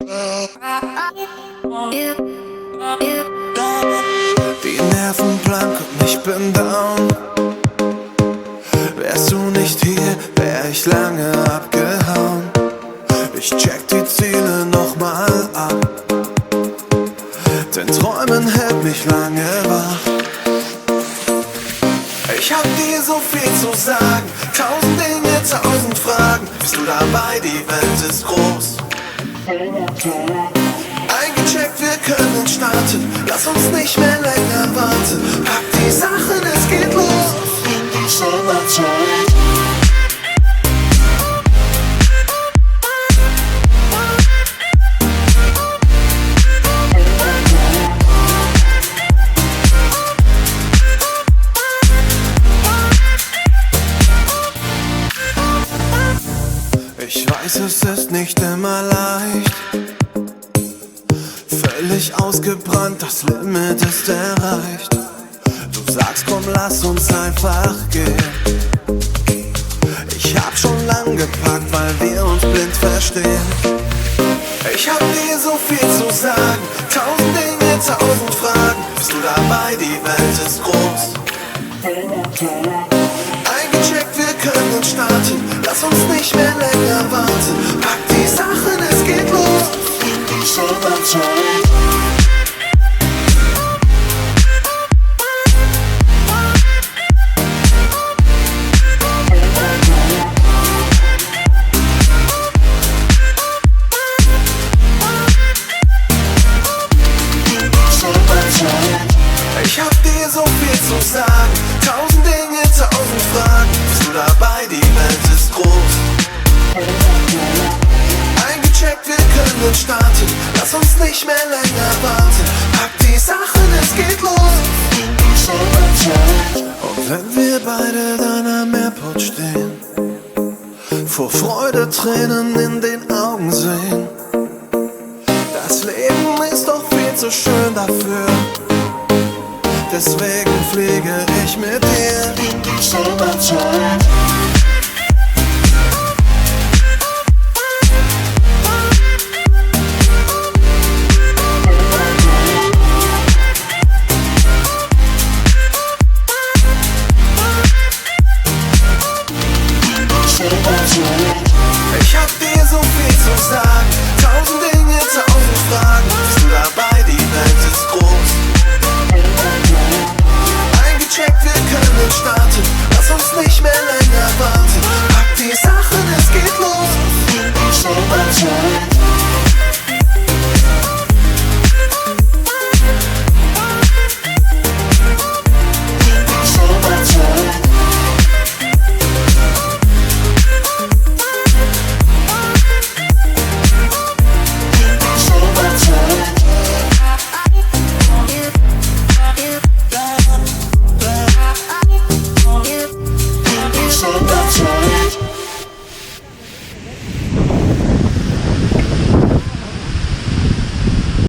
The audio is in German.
Die Nerven blank und ich bin down. Wärst du nicht hier, wär ich lange abgehauen. Ich check die Ziele nochmal ab, denn Träumen hält mich lange wach. Ich hab dir so viel zu sagen, 1000 Dinge, 1000 Fragen. Bist du dabei, die Welt ist groß. Eingecheckt, wir können starten, lass uns nicht mehr länger warten. Pack die Sachen, es geht los in die Sommerzeit. Ich weiß, es ist nicht immer leicht, völlig ausgebrannt, das Limit ist erreicht. Du sagst, komm, lass uns einfach gehen. Ich hab schon lang gepackt, weil wir uns blind verstehen. Ich hab dir so viel zu sagen, 1000 Dinge, 1000 Fragen. Bist du dabei, die Welt ist groß. Eingecheckt, wir können starten, lass uns nicht mehr länger warten. Pack die Sachen, es geht los in die Sommerzeit. Ich hab dir so viel zu sagen, 1000 Dinge, 1000 Fragen. Bist du dabei, die Welt ist groß. Eingecheckt, wir können starten, lass uns nicht mehr länger warten. Pack die Sachen, es geht los in die Sommerzeit. Und wenn wir beide dann am Airport stehen, vor Freude Tränen in den Augen sehen. Das Leben ist doch viel zu schön dafür. Deswegen fliege ich mit dir in die Sommerzeit.